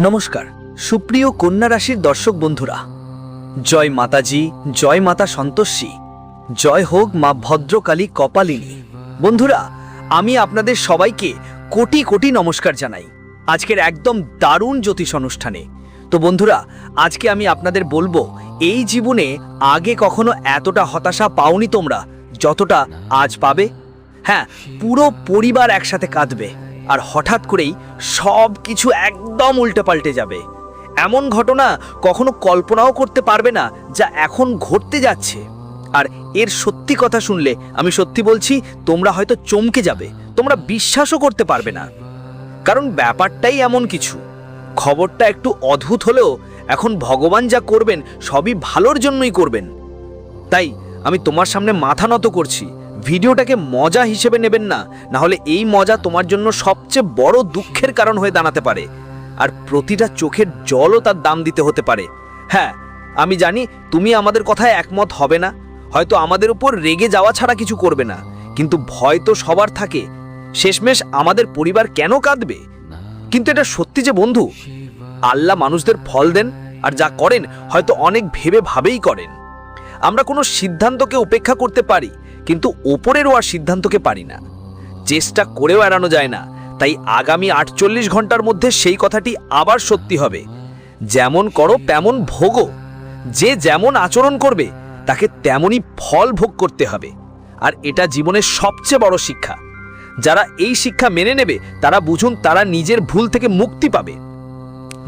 নমস্কার সুপ্রিয় কন্যা রাশির দর্শক বন্ধুরা, জয় মাতাজি, জয় মাতা সন্তোষী, জয় হোক মা ভদ্রকালী কপালিনী। বন্ধুরা, আমি আপনাদের সবাইকে কোটি কোটি নমস্কার জানাই আজকের একদম দারুণ জ্যোতিষ অনুষ্ঠানে। তো বন্ধুরা, আজকে আমি আপনাদের বলবো, এই জীবনে আগে কখনো এতটা হতাশা পাওনি তোমরা যতটা আজ পাবে। হ্যাঁ, পুরো পরিবার একসাথে কাঁদবে, আর হঠাৎ করেই সব কিছু একদম উল্টে পাল্টে যাবে। এমন ঘটনা কখনো কল্পনাও করতে পারবে না যা এখন ঘটতে যাচ্ছে। আর এর সত্যি কথা শুনলে আমি সত্যি বলছি, তোমরা হয়তো চমকে যাবে, তোমরা বিশ্বাসও করতে পারবে না। কারণ ব্যাপারটাই এমন কিছু, খবরটা একটু অদ্ভুত হলেও এখন ভগবান যা করবেন সবই ভালোর জন্যই করবেন। তাই আমি তোমার সামনে মাথা নত করছি, ভিডিওটাকে মজা হিসেবে নেবেন না, না হলে এই মজা তোমার জন্য সবচেয়ে বড় দুঃখের কারণ হয়ে দাঁড়াতে পারে, আর প্রতিটা চোখের জলও তার দাম দিতে হতে পারে। হ্যাঁ, আমি জানি তুমি আমাদের কথায় একমত হবে না, হয়তো আমাদের উপর রেগে যাওয়া ছাড়া কিছু করবে না, কিন্তু ভয় তো সবার থাকে, শেষমেশ আমাদের পরিবার কেন কাঁদবে? কিন্তু এটা সত্যি যে বন্ধু, আল্লাহ মানুষদের ফল দেন, আর যা করেন হয়তো অনেক ভেবে ভাবেই করেন। আমরা কোনো সিদ্ধান্তকে উপেক্ষা করতে পারি, কিন্তু ওপরের ওয়ার সিদ্ধান্তকে পারি না, চেষ্টা করেও এড়ানো যায় না। তাই আগামী 48 ঘন্টার মধ্যে সেই কথাটি আবার সত্যি হবে। যেমন করো তেমন ভোগো, যে যেমন আচরণ করবে তাকে তেমনই ফল ভোগ করতে হবে। আর এটা জীবনের সবচেয়ে বড় শিক্ষা। যারা এই শিক্ষা মেনে নেবে তারা বুঝুন, তারা নিজের ভুল থেকে মুক্তি পাবে।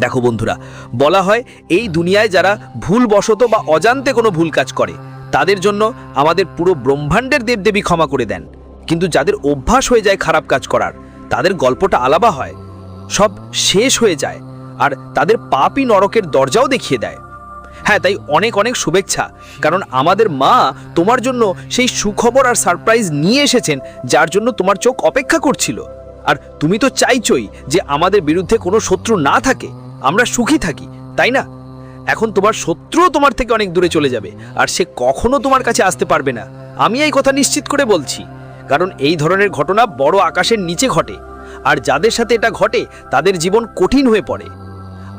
দেখো বন্ধুরা, বলা হয় এই দুনিয়ায় যারা ভুলবশত বা অজান্তে কোনো ভুল কাজ করে তাদের জন্য আমাদের পুরো ব্রহ্মাণ্ডের দেবদেবী ক্ষমা করে দেন, কিন্তু যাদের অভ্যাস হয়ে যায় খারাপ কাজ করার, তাদের গল্পটা আলাদা হয়, সব শেষ হয়ে যায়, আর তাদের পাপই নরকের দরজাও দেখিয়ে দেয়। হ্যাঁ, তাই অনেক অনেক শুভেচ্ছা, কারণ আমাদের মা তোমার জন্য সেই সুখবর আর সারপ্রাইজ নিয়ে এসেছেন যার জন্য তোমার চোখ অপেক্ষা করছিল। আর তুমি তো চাইছই যে আমাদের বিরুদ্ধে কোনো শত্রু না থাকে, আমরা সুখী থাকি, তাই না? এখন তোমার শত্রুও তোমার থেকে অনেক দূরে চলে যাবে, আর সে কখনো তোমার কাছে আসতে পারবে না। আমি এই কথা নিশ্চিত করে বলছি, কারণ এই ধরনের ঘটনা বড় আকাশের নিচে ঘটে, আর যাদের সাথে এটা ঘটে তাদের জীবন কঠিন হয়ে পড়ে।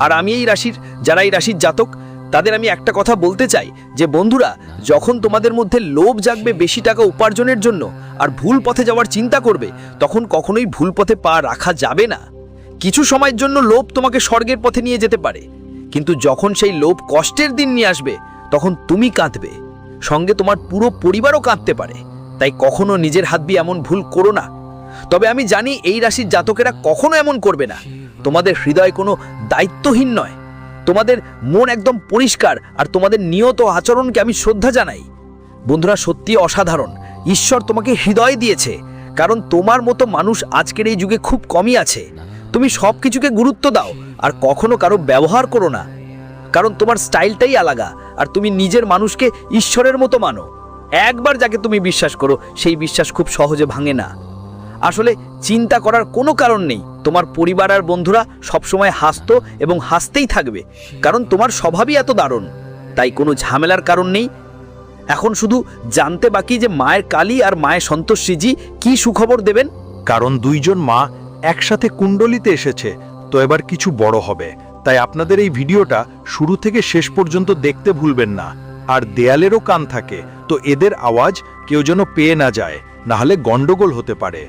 আর আমি এই রাশির, যারা এই রাশির জাতক, তাদের আমি একটা কথা বলতে চাই যে বন্ধুরা, যখন তোমাদের মধ্যে লোভ জাগবে বেশি টাকা উপার্জনের জন্য আর ভুল পথে যাওয়ার চিন্তা করবে, তখন কখনোই ভুল পথে পা রাখা যাবে না। কিছু সময়ের জন্য লোভ তোমাকে স্বর্গের পথে নিয়ে যেতে পারে, কিন্তু যখন সেই লোভ কষ্টের দিন নিয়ে আসবে তখন তুমি কাঁদবে, সঙ্গে তোমার পুরো পরিবারও কাঁদতে পারে। তাই কখনো নিজের হাত দিয়ে এমন ভুল করো না। তবে আমি জানি এই রাশির জাতকেরা কখনো এমন করবে না। তোমাদের হৃদয় কোনো দায়িত্বহীন নয়, তোমাদের মন একদম পরিষ্কার, আর তোমাদের নিয়ত আচরণকে আমি শ্রদ্ধা জানাই। বন্ধুরা, সত্যি অসাধারণ, ঈশ্বর তোমাকে হৃদয় দিয়েছে, কারণ তোমার মতো মানুষ আজকের এই যুগে খুব কমই আছে। তুমি সব কিছুকে গুরুত্ব দাও, আর কখনো কারো ব্যবহার করো না, কারণ তোমার স্টাইলটাই আলাদা, আর তুমি নিজের মানুষকে ঈশ্বরের মতো মানো। একবার যাকে তুমি বিশ্বাস করো, সেই বিশ্বাস খুব সহজে ভাঙে না। আসলে চিন্তা করার কোনো কারণ নেই, তোমার পরিবার আর বন্ধুরা সবসময় হাসতো এবং হাসতেই থাকবে, কারণ তোমার স্বভাবই এত দারুণ। তাই কোনো ঝামেলার কারণ নেই। এখন শুধু জানতে বাকি যে মায়ের কালী আর মায়ের সন্তোষীজি কি সুখবর দেবেন। কারণ দুইজন মা একসাথে কুণ্ডলিতে এসেছে, তো এবার কিছু বড় হবে। তাই আপনাদের এই ভিডিওটা শুরু থেকে শেষ পর্যন্ত দেখতে ভুলবেন না। আর দেয়ালেরও কান থাকে, তো এদের আওয়াজ কেউ যেন পেয়ে না যায়, না হলে গন্ডগোল হতে পারে।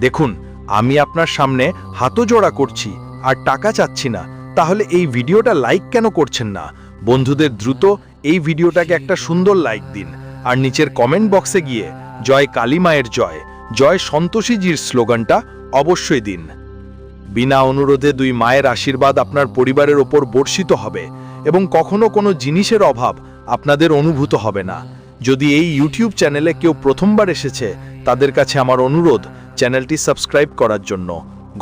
দেখুন, আমি আপনার সামনে হাতজোড়া করছি আর টাকা চাচ্ছি না, তাহলে এই ভিডিওটা লাইক কেন করছেন না? বন্ধুদের দ্রুত এই ভিডিওটাকে একটা সুন্দর লাইক দিন, আর নিচের কমেন্ট বক্সে গিয়ে জয় কালী মায়ের জয়, জয় সন্তোষীজির স্লোগানটা অবশ্যই দিন। বিনা অনুরোধে দুই মায়ের আশীর্বাদ আপনার পরিবারের ওপর বর্ষিত হবে, এবং কখনো কোনো জিনিসের অভাব আপনাদের অনুভূত হবে না। যদি এই ইউটিউব চ্যানেলে কেউ প্রথমবার এসেছে, তাদের কাছে আমার অনুরোধ চ্যানেলটি সাবস্ক্রাইব করার জন্য,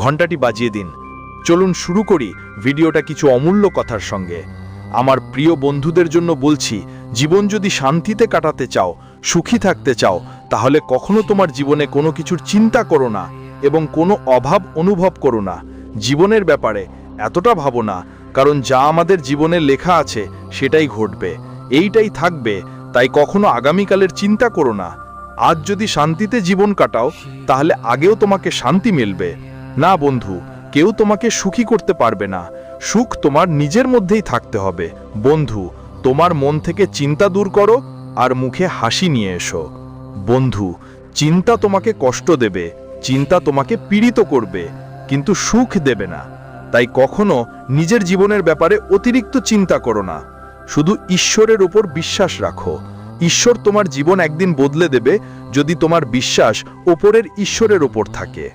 ঘন্টাটি বাজিয়ে দিন। চলুন শুরু করি ভিডিওটা কিছু অমূল্য কথার সঙ্গে। আমার প্রিয় বন্ধুদের জন্য বলছি, জীবন যদি শান্তিতে কাটাতে চাও, সুখী থাকতে চাও, তাহলে কখনো তোমার জীবনে কোনো কিছুর চিন্তা করো না এবং কোনো অভাব অনুভব করো না। জীবনের ব্যাপারে এতটা ভাবো না, কারণ যা আমাদের জীবনে লেখা আছে সেটাই ঘটবে, এইটাই থাকবে। তাই কখনো আগামীকালের চিন্তা করো না। আজ যদি শান্তিতে জীবন কাটাও, তাহলে আগেও তোমাকে শান্তি মিলবে না। বন্ধু, কেউ তোমাকে সুখী করতে পারবে না, সুখ তোমার নিজের মধ্যেই থাকতে হবে। বন্ধু, তোমার মন থেকে চিন্তা দূর করো আর মুখে হাসি নিয়ে এসো। বন্ধু, চিন্তা তোমাকে কষ্ট দেবে, চিন্তা তোমাকে পীড়িত করবে, কিন্তু সুখ দেবে না। তাই কখনো নিজের জীবনের ব্যাপারে অতিরিক্ত চিন্তা করো না। শুধু ঈশ্বরের উপর বিশ্বাস রাখো। ঈশ্বর তোমার জীবন একদিন বদলে দেবে যদি তোমার বিশ্বাস ওপরের ঈশ্বরের উপর থাকে।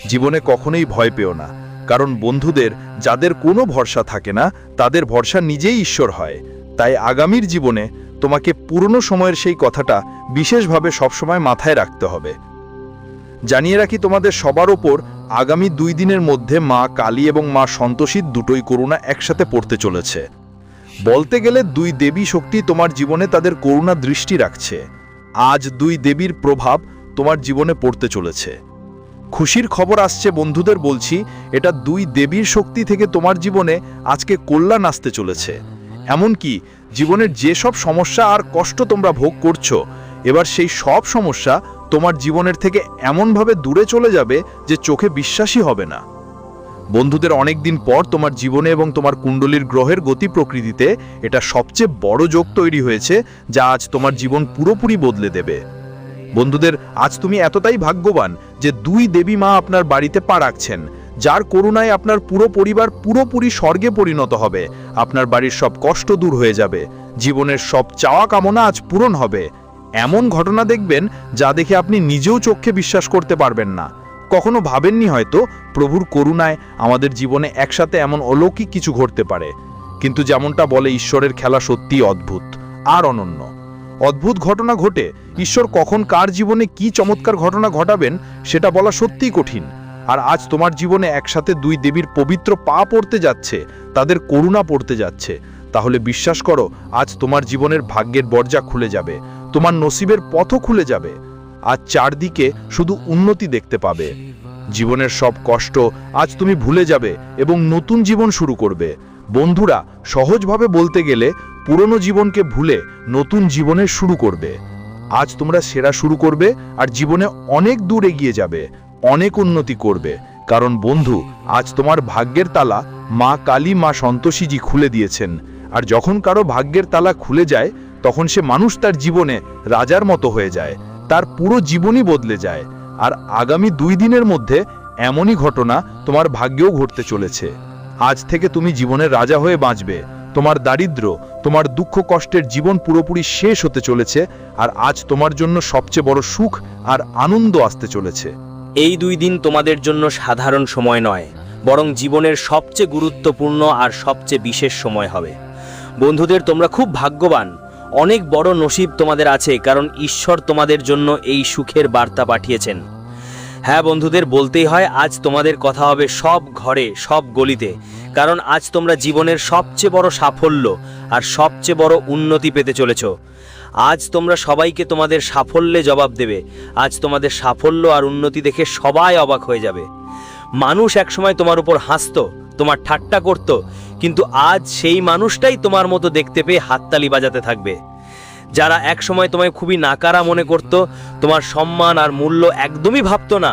জীবনে কখনোই ভয় পেও না, কারণ বন্ধুদের যাদের কোনো ভরসা থাকে না তাদের ভরসা নিজেই ঈশ্বর হয়। তাই আগামীর জীবনে তোমাকে পুরনো সময়ের সেই কথাটা বিশেষভাবে সবসময় মাথায় রাখতে হবে। জানিয়ে রাখি তোমাদের সবার ওপর আগামী 2 দিনের মধ্যে মা কালী এবং মা সন্তোষীর দুটোই করুণা একসাথে পড়তে চলেছে। বলতে গেলে 2 দেবী শক্তি তোমার জীবনে তাদের করুণা দৃষ্টি রাখছে। আজ 2 দেবীর প্রভাব তোমার জীবনে পড়তে চলেছে। খুশির খবর আসছে বন্ধুদের, বলছি এটা 2 দেবীর শক্তি থেকে তোমার জীবনে আজকে কল্যাণ আসতে চলেছে। এমনকি জীবনের যেসব সমস্যা আর কষ্ট তোমরা ভোগ করছো, এবার সেই সব সমস্যা তোমার জীবনের থেকে এমনভাবে দূরে চলে যাবে যে চোখে বিশ্বাসই হবে না। বন্ধুদের, অনেক দিন পর তোমার জীবনে এবং তোমার কুণ্ডলীর গ্রহের গতি প্রকৃতিতে এটা সবচেয়ে বড় যোগ তৈরি হয়েছে, যা আজ তোমার জীবন পুরোপুরি বদলে দেবে। বন্ধুদের, আজ তুমি এতটাই ভাগ্যবান যে 2 দেবী মা আপনার বাড়িতে পা রাখছেন, যার করুণায় আপনার পুরো পরিবার পুরোপুরি স্বর্গে পরিণত হবে। আপনার বাড়ির সব কষ্ট দূর হয়ে যাবে, জীবনের সব চাওয়া কামনা আজ পূরণ হবে। এমন ঘটনা দেখবেন যা দেখে আপনি নিজেও চোখে বিশ্বাস করতে পারবেন না। কখনো ভাবেননি হয়তো প্রভুর করুণায় আমাদের জীবনে একসাথে এমন অলৌকিক কিছু ঘটতে পারে। কিন্তু যেমনটা বলে, ঈশ্বরের খেলা সত্যিই অদ্ভুত আর অনন্য। অদ্ভুত ঘটনা ঘটে, ঈশ্বর কখন কার জীবনে কি চমৎকার ঘটনা ঘটাবেন সেটা বলা সত্যিই কঠিন। আর আজ তোমার জীবনে একসাথে 2 দেবীর পবিত্র পা পড়তে যাচ্ছে, তাদের করুণা পড়তে যাচ্ছে। তাহলে বিশ্বাস করো, আজ তোমার জীবনের ভাগ্যের দরজা খুলে যাবে, তোমার নসিবের পথও খুলে যাবে। আজ চারদিকে শুধু উন্নতি দেখতে পাবে। জীবনের সব কষ্ট আজ তুমি ভুলে যাবে এবং নতুন জীবন শুরু করবে। বন্ধুরা, সহজভাবে বলতে গেলে পুরনো জীবনকে ভুলে নতুন জীবনের শুরু করবে। আজ তোমরা সেরা শুরু করবে আর জীবনে অনেক দূর এগিয়ে যাবে, অনেক উন্নতি করবে। কারণ বন্ধু, আজ তোমার ভাগ্যের তালা মা কালী মা সন্তোষীজি খুলে দিয়েছেন। আর যখন কারো ভাগ্যের তালা খুলে যায়, তখন সে মানুষ তার জীবনে রাজার মতো হয়ে যায়, তার পুরো জীবনই বদলে যায়। আর আগামী 2 দিনের মধ্যে এমনই ঘটনা তোমার ভাগ্যেও ঘটতে চলেছে। আজ থেকে তুমি জীবনের রাজা হয়ে বাঁচবে। তোমার দারিদ্র, তোমার দুঃখ কষ্টের জীবন পুরোপুরি শেষ হতে চলেছে। আর আজ তোমার জন্য সবচেয়ে বড় সুখ আর আনন্দ আসতে চলেছে। এই 2 দিন তোমাদের জন্য সাধারণ সময় নয়, বরং জীবনের সবচেয়ে গুরুত্বপূর্ণ আর সবচেয়ে বিশেষ সময় হবে। বন্ধুদের, তোমরা খুব ভাগ্যবান। অনেক বড় নসিব তোমাদের আছে, কারণ ঈশ্বর তোমাদের জন্য এই সুখের বার্তা পাঠিয়েছেন। হ্যাঁ বন্ধুদের, বলতেই হয়, আজ তোমাদের কথা হবে সব ঘরে, সব গলিতে। কারণ আজ তোমরা জীবনের সবচেয়ে বড় সাফল্য আর সবচেয়ে বড় উন্নতি পেতে চলেছ। আজ তোমরা সবাইকে তোমাদের সাফল্যে জবাব দেবে। আজ তোমাদের সাফল্য আর উন্নতি দেখে সবাই অবাক হয়ে যাবে। মানুষ একসময় তোমার উপর হাসতো, তোমার ঠাট্টা করত, কিন্তু আজ সেই মানুষটাই তোমার মতো দেখতে পেয়ে হাততালি বাজাতে থাকবে। যারা একসময় তোমায় খুবই নাকারা মনে করত, তোমার সম্মান আর মূল্য একদমই ভাবতো না,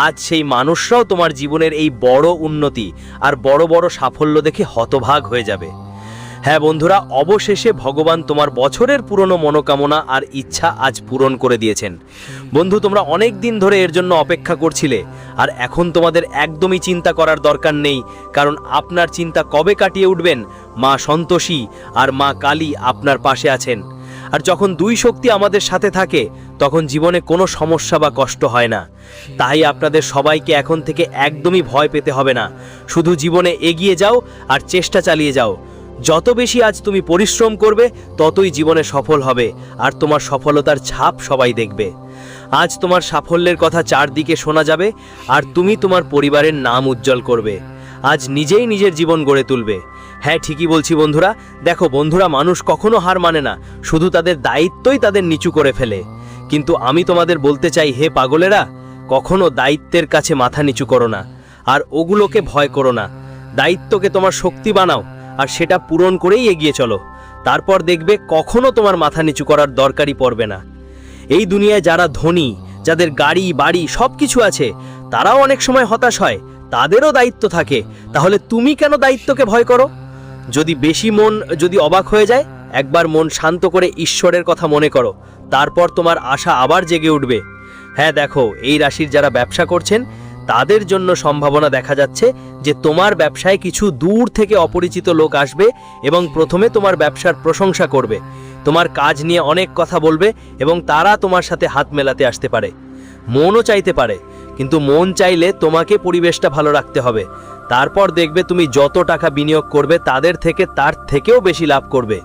আজ সেই মানুষরাও তোমার জীবনের এই বড় উন্নতি আর বড় বড় সাফল্য দেখে হতভাগ হয়ে যাবে। হ্যাঁ বন্ধুরা, অবশেষে ভগবান তোমার বছরের পুরনো মনোকামনা আর ইচ্ছা আজ পূরণ করে দিয়েছেন। বন্ধু, তোমরা অনেক দিন ধরে এর জন্য অপেক্ষা করছিলে, আর এখন তোমাদের একদমই চিন্তা করার দরকার নেই। কারণ আপনার চিন্তা কবে কাটিয়ে উঠবেন, মা সন্তোষী আর মা কালী আপনার পাশে আছেন। আর যখন 2 শক্তি আমাদের সাথে থাকে, তখন জীবনে কোনো সমস্যা বা কষ্ট হয় না। তাই আপনাদের সবাইকে এখন থেকে একদমই ভয় পেতে হবে না। শুধু জীবনে এগিয়ে যাও আর চেষ্টা চালিয়ে যাও। যত বেশি আজ তুমি পরিশ্রম করবে, ততই জীবনে সফল হবে, আর তোমার সফলতার ছাপ সবাই দেখবে। আজ তোমার সাফল্যের কথা চারদিকে শোনা যাবে, আর তুমি তোমার পরিবারের নাম উজ্জ্বল করবে। আজ নিজেই নিজের জীবন গড়ে তুলবে। হ্যাঁ, ঠিকই বলছি বন্ধুরা। দেখো বন্ধুরা, মানুষ কখনো হার মানে না, শুধু তাদের দায়িত্বই তাদের নিচু করে ফেলে। কিন্তু আমি তোমাদের বলতে চাই, হে পাগলেরা, কখনো দায়িত্বের কাছে মাথা নিচু করো না, আর ওগুলোকে ভয় করো না। দায়িত্বকে তোমার শক্তি বানাও, আর সেটা পূরণ করেই এগিয়ে চলো। তারপর দেখবে কখনো তোমার মাথা নিচু করার দরকারই পড়বে না। এই দুনিয়ায় যারা ধনী, যাদের গাড়ি বাড়ি সব কিছু আছে, তারাও অনেক সময় হতাশ হয়। তাদেরও দায়িত্ব থাকে, তাহলে তুমি কেন দায়িত্বকে ভয় করো? যদি বেশি মন যদি অবাক হয়ে যায়, একবার মন শান্ত করে ঈশ্বরের কথা মনে করো, তারপর তোমার আশা আবার জেগে উঠবে। হ্যাঁ দেখো, এই রাশির যারা ব্যবসা করছেন তাদের জন্য সম্ভাবনা দেখা যাচ্ছে যে তোমার ব্যবসায় কিছু দূর থেকে অপরিচিত লোক আসবে এবং প্রথমে তোমার ব্যবসার প্রশংসা করবে, তোমার কাজ নিয়ে অনেক কথা বলবে এবং তারা তোমার সাথে হাত মেলাতে আসতে পারে। মনও চাইতে পারে, কিন্তু মন চাইলে তোমাকে পরিবেশটা ভালো রাখতে হবে। তারপর দেখবে তুমি যত টাকা বিনিয়োগ করবে তাদের থেকে তার থেকেও বেশি লাভ করবে।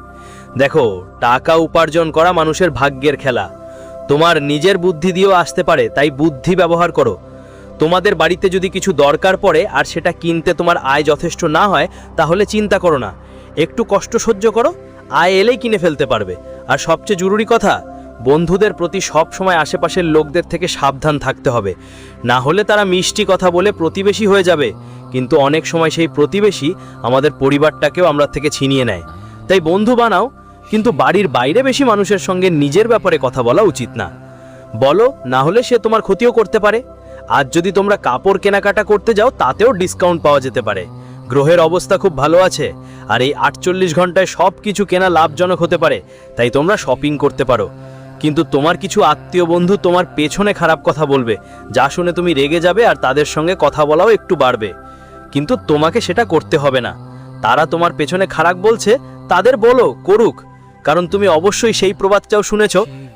দেখো, টাকা উপার্জন করা মানুষের ভাগ্যের খেলা। তোমার নিজের বুদ্ধি দিয়েও আসতে পারে, তাই বুদ্ধি ব্যবহার করো। তোমাদের বাড়িতে যদি কিছু দরকার পড়ে আর সেটা কিনতে তোমার আয় যথেষ্ট না হয়, তাহলে চিন্তা করো না, একটু কষ্ট সহ্য করো, আয় এলেই কিনে ফেলতে পারবে। আর সবচেয়ে জরুরি কথা, বন্ধুদের প্রতি সব সময় আশেপাশের লোকদের থেকে সাবধান থাকতে হবে, না হলে তারা মিষ্টি কথা বলে প্রতিবেশী হয়ে যাবে, কিন্তু অনেক সময় সেই প্রতিবেশী আমাদের পরিবারটাকেও আমরা থেকে ছিনিয়ে নেয়। তাই বন্ধু বানাও, কিন্তু বাড়ির বাইরে বেশি মানুষের সঙ্গে নিজের ব্যাপারে কথা বলা উচিত না। বলো, না হলে সে তোমার ক্ষতিও করতে পারে। আজ যদি তোমরা কাপড় কেনাকাটা করতে যাও, তাতেও ডিসকাউন্ট পাওয়া যেতে পারে। গ্রহের অবস্থা খুব ভালো আছে, আর এই 48 ঘন্টায় সব কিছু কেনা লাভজনক হতে পারে, তাই তোমরা শপিং করতে পারো। কিন্তু তোমার কিছু আত্মীয় বন্ধু তোমার পেছনে খারাপ কথা বলবে, যা শুনে তুমি রেগে যাবে আর তাদের সঙ্গে কথা বলাও একটু বাড়বে। কিন্তু তোমাকে সেটা করতে হবে না। তারা তোমার পেছনে খারাপ বলছে, তাদের বলো, করুক, কারণ তুমি অবশ্যই সেই প্রবাদটাও শুনেছ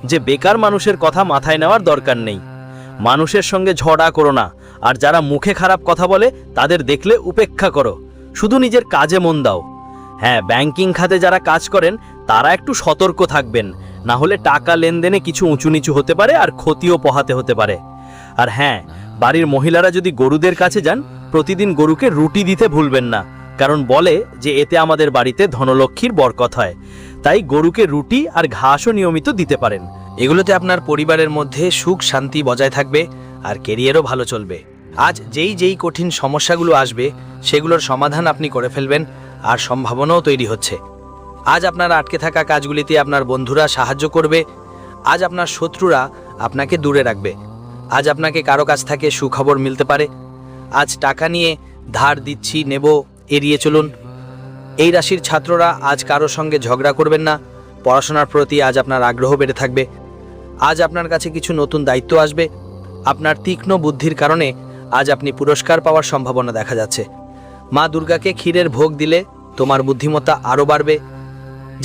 যে বেকার মানুষের কথা মাথায় নেওয়ার দরকার নেই। মানুষের সঙ্গে ঝগড়া করো না, আর যারা মুখে খারাপ কথা বলে তাদের দেখলে উপেক্ষা করো, শুধু নিজের কাজে মন দাও। হ্যাঁ, ব্যাংকিং খাতে যারা কাজ করেন তারা একটু সতর্ক থাকবেন, না হলে টাকা লেনদেনে কিছু উঁচু নিচু হতে পারে আর ক্ষতিও পোহাতে হতে পারে। আর হ্যাঁ, বাড়ির মহিলারা যদি গরুদের কাছে যান, প্রতিদিন গরুকে রুটি দিতে ভুলবেন না, কারণ বলে যে এতে আমাদের বাড়িতে ধনলক্ষ্মীর বরকত হয়। তাই গরুকে রুটি আর ঘাসও নিয়মিত দিতে পারেন। এগুলোতে আপনার পরিবারের মধ্যে সুখ শান্তি বজায় থাকবে আর কেরিয়ারও ভালো চলবে। আজ যেই কঠিন সমস্যাগুলো আসবে সেগুলোর সমাধান আপনি করে ফেলবেন, আর সম্ভাবনাও তৈরি হচ্ছে। আজ আপনার আটকে থাকা কাজগুলিতে আপনার বন্ধুরা সাহায্য করবে। আজ আপনার শত্রুরা আপনাকে দূরে রাখবে। আজ আপনাকে কারো কাছ থেকে সুখবর মিলতে পারে। আজ টাকা নিয়ে ধার দিচ্ছি নেব এড়িয়ে চলুন। এই রাশির ছাত্ররা আজ কারো সঙ্গে ঝগড়া করবেন না। পড়াশোনার প্রতি আজ আপনার আগ্রহ বেড়ে থাকবে। আজ আপনার কাছে কিছু নতুন দায়িত্ব আসবে। আপনার তীক্ষ্ণ বুদ্ধির কারণে আজ আপনি পুরস্কার পাওয়ার সম্ভাবনা দেখা যাচ্ছে। মা দুর্গাকে ক্ষীরের ভোগ দিলে তোমার বুদ্ধিমত্তা আরও বাড়বে,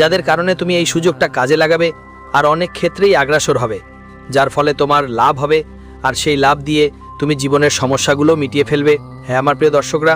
যাদের কারণে তুমি এই সুযোগটা কাজে লাগাবে আর অনেক ক্ষেত্রেই অগ্রসর হবে, যার ফলে তোমার লাভ হবে, আর সেই লাভ দিয়ে তুমি জীবনের সমস্যাগুলো মিটিয়ে ফেলবে। হ্যাঁ আমার প্রিয় দর্শকরা,